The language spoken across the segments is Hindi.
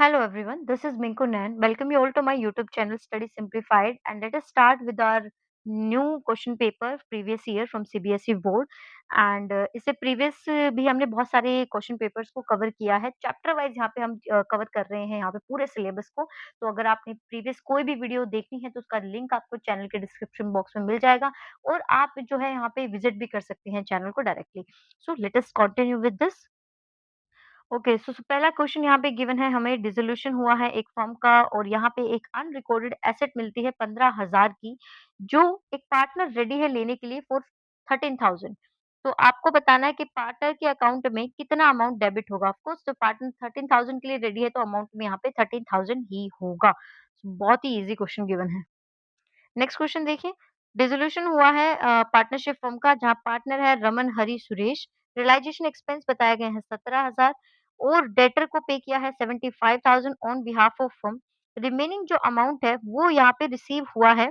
Hello everyone, this is Minku Nan. Welcome you all to my YouTube channel Study Simplified, and let us start with our new question paper previous year from CBSE board. And इससे प्रीवियस भी हमने बहुत सारे क्वेश्चन पेपर्स को कवर किया है चैप्टर वाइज। यहाँ पे हम कवर कर रहे हैं यहाँ पे पूरे सिलेबस को। तो अगर आपने प्रीवियस कोई भी वीडियो देखनी है तो उसका लिंक आपको चैनल के डिस्क्रिप्शन बॉक्स में मिल जाएगा, और आप जो है यहाँ पे विजिट भी कर सकते हैं चैनल को directly. So let us continue with this. Okay, so पहला क्वेश्चन यहाँ पे गिवन है, हमें डिसोल्यूशन हुआ है एक फर्म का और यहाँ पे एक अनरिकॉर्डेड एसेट मिलती है 15,000 की, जो एक पार्टनर रेडी है लेने के लिए फॉर 13,000। तो आपको बताना है कि पार्टनर के अकाउंट में कितना अमाउंट डेबिट होगा। ऑफ कोर्स जो पार्टनर 13,000 के लिए रेडी है तो अमाउंट में यहाँ पे 13,000 ही होगा। So, बहुत ही इजी क्वेश्चन गिवन है। नेक्स्ट क्वेश्चन देखिए, डिसोल्यूशन हुआ है पार्टनरशिप फर्म का, जहां पार्टनर है रमन हरी सुरेश। रियलाइजेशन एक्सपेंस बताए गए हैं 17,000 और डेटर को पे किया है 75,000 on behalf of firm. Remaining जो अमाउंट है वो यहाँ पे रिसीव हुआ है,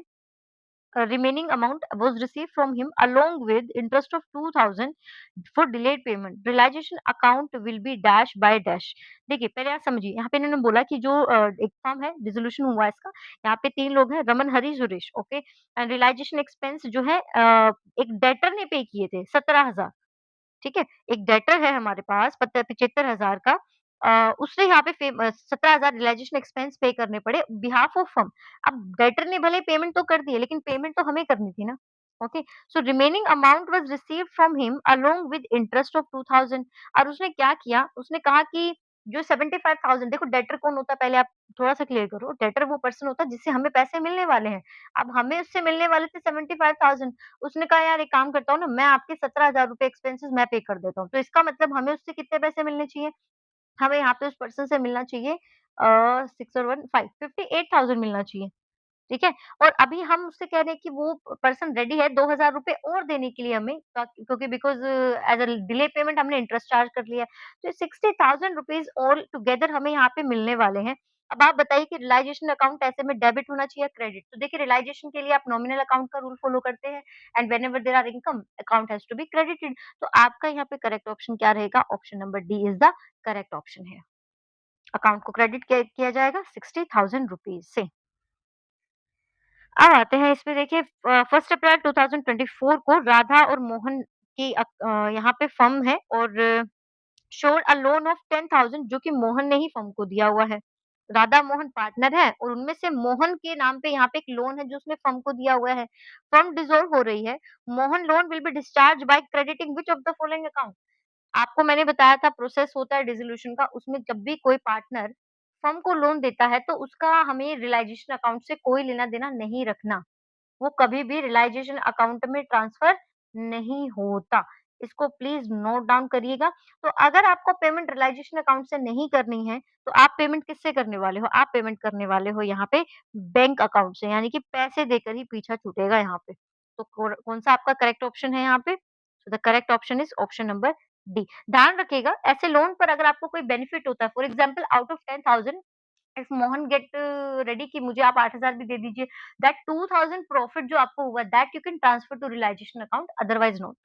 remaining amount was received from him along with interest of 2,000 for delayed payment. Realization account will be dash by dash. देखिए पहले आप समझिए, यहाँ पे इन्होंने बोला कि जो एक फॉर्म है डिसोल्यूशन हुआ है इसका, यहाँ पे 3 लोग हैं, Raman Hari Suresh, okay. And realisation expense जो है एक डेटर ने पे किए थे 17,000, ठीक है? एक डेटर है हमारे पास 75,000 का, उसने यहाँ पे 17,000 रियलाइजेशन एक्सपेंस पे करने पड़े बिहाफ ऑफ फर्म। अब डेटर ने भले पेमेंट तो कर दी है, लेकिन पेमेंट तो हमें करनी थी ना, okay. So remaining amount was received from him along with interest of 2,000। और उसने क्या किया, उसने कहा कि जो 75,000, देखो डेटर कौन होता है पहले आप थोड़ा-सा क्लियर करो। डेटर वो पर्सन होता है जिससे हमें पैसे मिलने वाले हैं। अब हमें उससे मिलने वाले थे 75,000, उसने कहा यार एक काम करता हूँ ना, मैं आपके 17,000 रुपए एक्सपेंसेस मैं पे कर देता हूँ। तो इसका मतलब हमें उससे कितने पैसे मिलने चाहिए? हमें यहाँ पे उस पर्सन से मिलना चाहिए 6 और 1 5 58,000 मिलना चाहिए, ठीक है? और अभी हम उससे कह रहे हैं कि वो पर्सन रेडी है 2,000 रुपए और देने के लिए हमें, क्योंकि because as a delay payment हमने इंटरेस्ट चार्ज कर लिया है। तो 60,000 रुपीज़ ऑल टुगेदर हमें यहाँ पे मिलने वाले हैं। अब आप बताइए कि रियलाइजेशन अकाउंट ऐसे में डेबिट होना चाहिए या क्रेडिट? तो देखिए रियलाइजेशन के लिए आप नॉमिनल अकाउंट का रूल फॉलो करते हैं, and whenever there are income account has to be credited. तो आपका यहाँ पे करेक्ट ऑप्शन क्या रहेगा? Option number D is the correct option है। अकाउंट को क्रेडिट किया जाएगा 60,000 रुपीज़ से। अब आते हैं इसमें, देखिए 1 अप्रैल 2024 को राधा और मोहन की यहाँ पे फर्म है और शोड अ लोन ऑफ 10,000 जो कि मोहन ने ही फर्म को दिया हुआ है। राधा मोहन पार्टनर है और उनमें से मोहन के नाम पे यहाँ पे एक लोन है जो उसने फर्म को दिया हुआ है। फर्म डिसॉल्व हो रही है। Mohan loan will be discharge by crediting which of the following account? आपको मैंने बताया था प्रोसेस होता है डिसोल्यूशन का, उसमें जब भी कोई पार्टनर फर्म को लोन देता है तो उसका हमें रियलाइजेशन अकाउंट से कोई लेना-देना नहीं रखना। वो कभी भी रियलाइजेशन अकाउंट में ट्रांसफर नहीं होता। इसको प्लीज़ नोट डाउन करिएगा। तो अगर आपको पेमेंट रियलाइजेशन अकाउंट से नहीं करनी है, तो आप पेमेंट किससे करने वाले हो? आप पेमेंट करने वाले हो यहाँ पे बैंक अकाउंट से, यानी कि पैसे देकर ही पीछा छूटेगा यहाँ पे। तो कौन-सा आपका करेक्ट ऑप्शन है यहाँ पे? So the correct option is option number D. ध्यान रखिएगा, ऐसे लोन पर अगर आपको कोई बेनिफिट होता है, for example out of 10,000 if Mohan get ready कि मुझे आप 8,000 भी दे दीजिए, दैट 2,000 प्रॉफिट जो आपको हुआ that you can transfer to realisation account, otherwise not.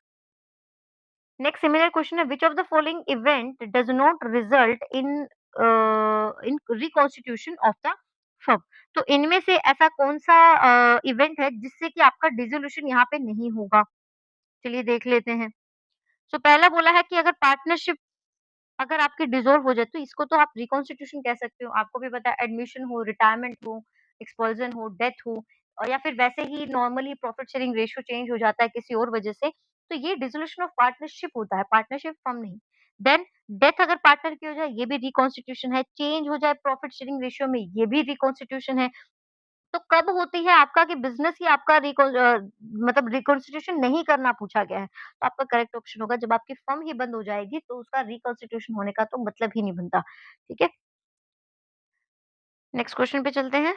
Next similar question है, which of the following event does not result in in reconstitution of the firm? तो इनमें से ऐसा कौन-सा इवेंट है जिससे कि आपका डिसोल्यूशन यहाँ पे नहीं होगा? चलिए देख लेते हैं। सो पहला बोला है कि अगर पार्टनरशिप अगर आपकी डिसॉल्व हो जाए तो इसको तो आप रिकॉन्स्टिट्यूशन कह सकते हो। आपको भी पता है एडमिशन हो, रिटायरमेंट हो, एक्सपल्जन हो, डेथ हो, और या फिर वैसे ही normally profit sharing ratio change हो जाता है किसी और वजह से, तो ये डिसोल्यूशन ऑफ पार्टनरशिप होता है, पार्टनरशिप फर्म नहीं। देन डेथ अगर पार्टनर की हो जाए ये भी रिकॉन्स्टिट्यूशन है, चेंज हो जाए प्रॉफिट शेयरिंग रेशियो में ये भी रिकॉन्स्टिट्यूशन है। तो कब होती है आपका कि बिज़नेस ही आपका मतलब रिकॉन्स्टिट्यूशन नहीं करना पूछा गया है। तो आपका करेक्ट ऑप्शन होगा जब आपकी फर्म ही बंद हो जाएगी तो उसका रिकॉन्स्टिट्यूशन होने का तो मतलब ही नहीं बनता। ठीक है? नेक्स्ट क्वेश्चन पे चलते हैं।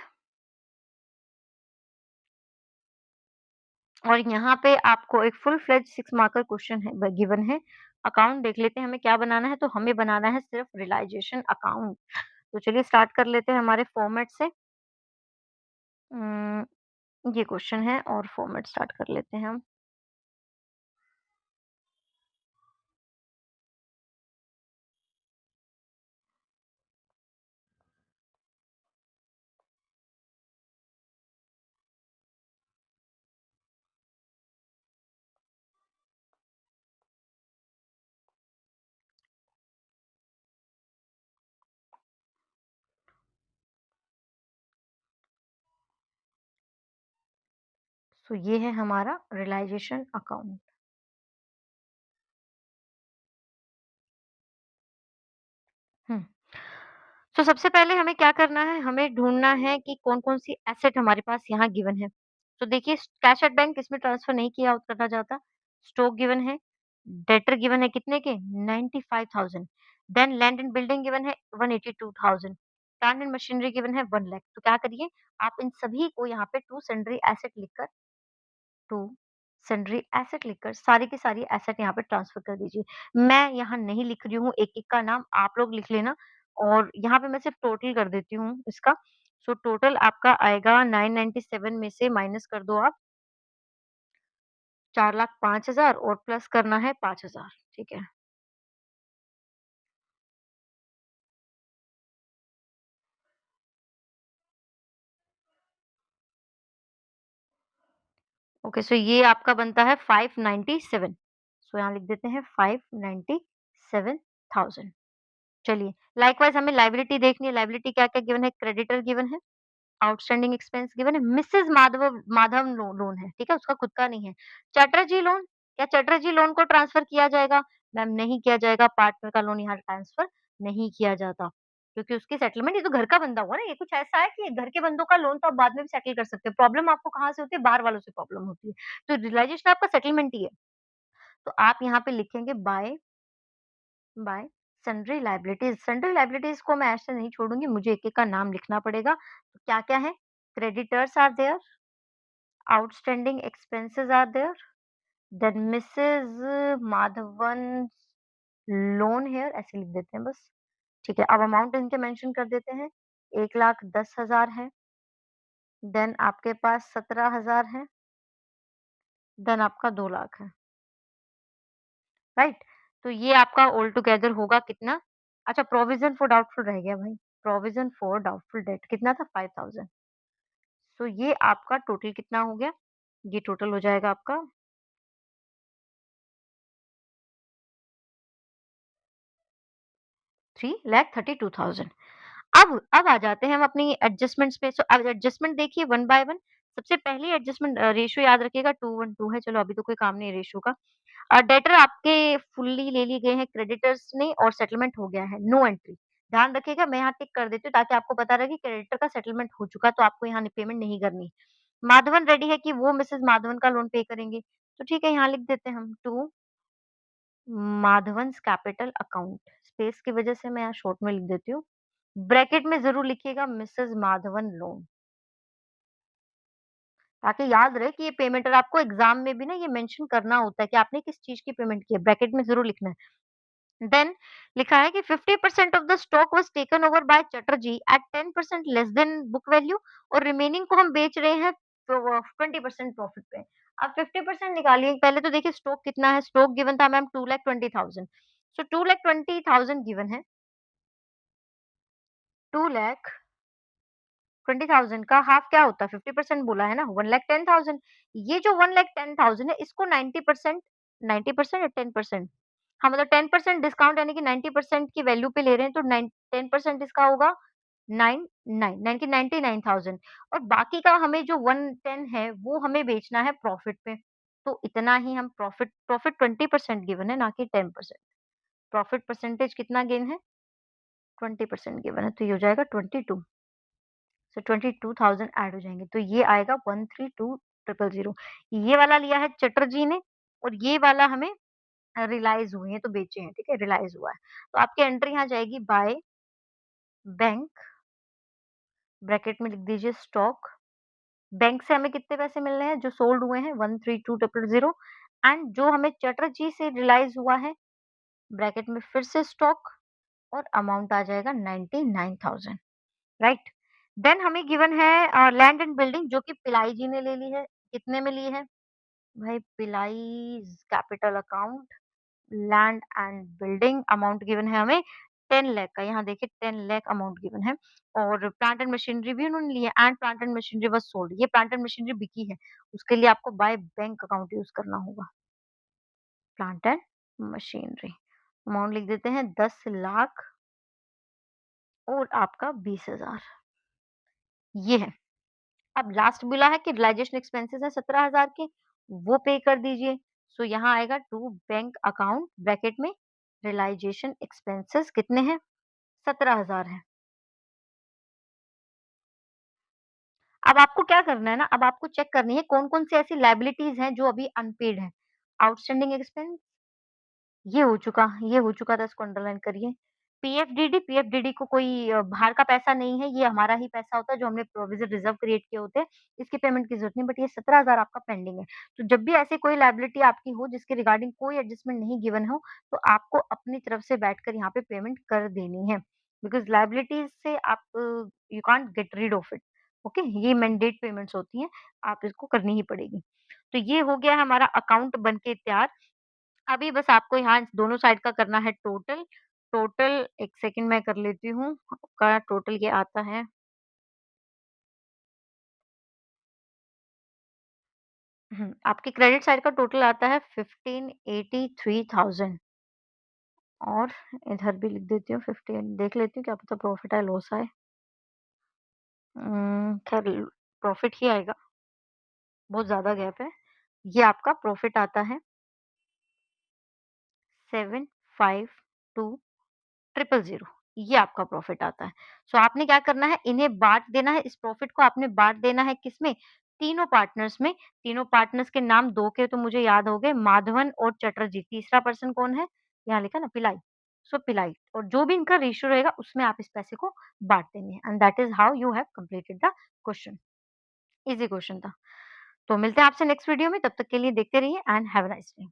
और यहाँ पे आपको एक फुल फ्लेज्ड 6 मार्कर क्वेश्चन है गिवन है। अकाउंट देख लेते हैं हमें क्या बनाना है, तो हमें बनाना है सिर्फ रियलाइजेशन अकाउंट। तो चलिए स्टार्ट कर लेते हैं हमारे फॉर्मेट से। उम, ये क्वेश्चन है और फॉर्मेट स्टार्ट कर लेते हैं हम। तो ये है हमारा रियलाइजेशन अकाउंट। हुँ। तो सबसे पहले हमें क्या करना है, हमें ढूँढना है कि कौन-कौन सी एसेट हमारे पास यहाँ गिवन है। तो देखिए कैश एट बैंक इसमें ट्रांसफ़र नहीं किया करना चाहता। स्टॉक गिवन है, डेटर गिवन है कितने के 95,000 then land and building given है 182,000 प्लांट एंड मशीनरी गिवन है 1 लाख। तो क्या करिए आप इन सभी को यहाँ पे टू सन्ड्री एसेट लिखकर सारी की सारी एसेट यहाँ पे ट्रांसफर कर दीजिए। मैं यहाँ नहीं लिख रही हूँ एक-एक का नाम, आप लोग लिख लेना और यहाँ पे मैं सिर्फ टोटल कर देती हूँ इसका। सो टोटल आपका आएगा 997 में से माइनस कर दो आप 4,05,000 और प्लस करना है 5,000 ठीक है। ओके सो ये आपका बनता है 597 सो यहाँ लिख देते हैं 597,000 चलिए लाइकवाइज़ हमें लायबिलिटी देखनी है, लायबिलिटी क्या-क्या गिवन है, क्रेडिटर गिवन है आउटस्टैंडिंग एक्सपेंस गिवन है, मिसेस माधव लोन है, ठीक है? उसका खुद का नहीं है। चटर्जी लोन, क्या चटर्जी लोन को ट्रांसफ़र किया जाएगा? मैम नहीं किया जाएगा, पार्टनर का लोन यहाँ ट्रांसफ़र नहीं किया जाता, क्योंकि उसकी सेटलमेंट ये तो घर का बंदा हुआ ना, ये कुछ ऐसा है कि घर के बंदों का लोन तो आप बाद में भी सेटल कर सकते हो। प्रॉब्लम आपको कहाँ से होती है? बाहर वालों से प्रॉब्लम होती है। तो रियलाइज़ेशन आपका सेटलमेंट ही है। तो आप यहाँ पे लिखेंगे bye sundry liabilities. Sundry liabilities को मैं ऐसे नहीं छोड़ूँगी, मुझे एक-एक का नाम लिखना पड़ेगा। तो क्या-क्या है? Creditors are there, outstanding expenses are there, then Mrs Madhavan's loan here ऐसे लिख देते हैं बस। ठीक है, अब अमाउंट इनके मेंशन कर देते हैं। 1,10,000 है, देन आपके पास 17,000 है, देन आपका 2 लाख है, राइट? तो ये आपका ऑल टुगेदर होगा कितना? अच्छा प्रोविज़न फॉर डाउटफुल रह गया भाई। प्रोविज़न फॉर डाउटफुल डेट कितना था? 5,000 सो ये आपका टोटल कितना हो गया? ये टोटल हो जाएगा आपका 3,32,000 अब आ जाते हैं हम अपनी एडजस्टमेंट्स पे। सो अब एडजस्टमेंट देखिए वन बाय वन। सबसे पहली एडजस्टमेंट रेशियो याद रखिएगा 212 है। चलो अभी तो कोई काम नहीं है रेशियो का। डेटर आपके फुल्ली ले लिए गए हैं क्रेडिटर्स ने और सेटलमेंट हो गया है, नो एंट्री। ध्यान रखिएगा मैं यहाँ टिक कर देती हूँ ताकि आपको पता रहे कि क्रेडिटर का सेटलमेंट हो चुका है तो आपको यहाँ पेमेंट नहीं करनी। माधवन रेडी है कि वो मिसेस माधवन का लोन पे करेंगे। तो ठीक है यहाँ लिख देते हैं हम टू माधवन्स कैपिटल अकाउंट। स्पेस की वजह से मैं यहाँ शॉर्ट में लिख देती हूँ। ब्रैकेट में ज़रूर लिखिएगा मिसेस माधवन लोन, ताकि याद रहे कि ये पेमेंट और आपको एग्ज़ाम में भी ना ये मेंशन करना होता है कि आपने किस चीज़ की पेमेंट की है, ब्रैकेट में ज़रूर लिखना है। देन लिखा है कि 50% of the stock was taken over by Chatterjee at 10% less than book value और रिमेनिंग को हम बेच रहे हैं तो 20% प्रॉफिट पे। अब 50% निकालिए, पहले तो देखिए स्टॉक कितना है, स्टॉक गिवन था मैम 2,20,000 सो 2,20,000 गिवन है, 2,20,000 का हाफ क्या होता है? 50% बोला है ना, 1,10,000 ये जो 1,10,000 है इसको 90% या 10%? हाँ, मतलब 10% डिस्काउंट यानी कि 90% की वैल्यू पे ले रहे हैं तो 10% इसका होगा 9 यानी कि 99,000 और बाकी का हमें जो 110 है वो हमें बेचना है प्रॉफिट पे। तो इतना ही हम प्रॉफिट 20% गिवन है ना कि 10%। प्रॉफिट परसेंटेज कितना गेन है? 20% गिवन है तो ये हो जाएगा 22। सो 22,000 ऐड हो जाएँगे, तो ये आएगा 132,000 ये वाला लिया है चटर्जी ने और ये वाला हमें रियलाइज़ हुए हैं, तो बेचे हैं, ठीक है? रियलाइज़ हुआ है। तो आपकी एंट्री यहाँ जाएगी बाय बैंक, ब्रैकेट में लिख दीजिए स्टॉक। बैंक से हमें कितने पैसे मिल रहे हैं? जो सोल्ड हुए हैं 132,000 एंड जो हमें चटर्जी से रियलाइज़ हुआ है, ब्रैकेट में फिर से स्टॉक और अमाउंट आ जाएगा 99,000 राइट? देन हमें गिवन है लैंड एंड बिल्डिंग जो कि पिलाई जी ने ले ली है। कितने में ली है? भाई Pillai's capital account land and building amount given है हमें 10 लाख का। यहाँ देखिए 10 लाख अमाउंट गिवन है और प्लांट एंड मशीनरी भी उन्होंने ली है and plant and machinery was sold. ये प्लांट एंड मशीनरी बिकी है। उसके लिए आपको बाय बैंक अकाउंट यूज़ करना होगा। प्लांट एंड मशीनरी अमाउंट लिख देते हैं 10 लाख और आपका 20,000 ये है। अब लास्ट बोला है कि रियलाइजेशन एक्सपेंसेस है 17,000 के, वो पे कर दीजिए। सो यहाँ आएगा टू बैंक अकाउंट ब्रैकेट में रियलाइजेशन एक्सपेंसेस कितने हैं? 17,000 है। अब आपको क्या करना है ना, अब आपको चेक करनी है कौन-कौन सी ऐसी लायबिलिटीज़ हैं जो अभी अनपेड हैं। आउटस्टैंडिंग एक्सपेंस ये हो चुका था, इसको अंडरलाइन करिए। पीएफडीडी को कोई बाहर का पैसा नहीं है, ये हमारा ही पैसा होता है जो हमने प्रोविज़न रिज़र्व क्रिएट किए होते हैं, इसकी पेमेंट की ज़रूरत नहीं, बट ये 17,000 आपका पेंडिंग है। तो जब भी ऐसी कोई लायबिलिटी आपकी हो जिसके रिगार्डिंग कोई एडजस्टमेंट नहीं गिवन हो, तो आपको अपनी तरफ से बैठकर यहाँ पे पेमेंट कर देनी है। बिकॉज़ लायबिलिटीज़ से आप you can't get rid of it, okay? ये मैंडेट पेमेंट्स होती हैं, आप इसको करनी ही पड़ेगी। तो ये हो गया है हमारा अकाउंट बन के तैयार। अभी बस आपको यहाँ दोनों साइड का करना है टोटल। टोटल 1 सेकंड मैं कर लेती हूँ, आपका टोटल ये आता है आपकी क्रेडिट साइड का टोटल आता है 15,83,000 और इधर भी लिख देती हूँ 15 देख लेती हूँ क्या पता प्रॉफ़िट आए, लॉस आए। खैर प्रॉफ़िट ही आएगा, बहुत ज़्यादा गैप है। ये आपका प्रॉफ़िट आता है 752 ये आपका प्रॉफ़िट आता है। सो आपने क्या करना है, इन्हें बाँट देना है, इस प्रॉफ़िट को आपने बाँट देना है किसमें? तीनों पार्टनर्स में। तीनों पार्टनर्स के नाम 2 के तो मुझे याद हो गए, माधवन और चटर्जी। तीसरा पर्सन कौन है? यहाँ लिखा ना पिल्लाई। सो पिल्लाई और जो भी इनका रेशियो रहेगा उसमें आप इस पैसे को बाँट देंगे and that is how you have completed the question. Easy question था। तो मिलते हैं आपसे नेक्स्ट वीडियो में, तब तक के लिए देखते रहिए and have a nice day.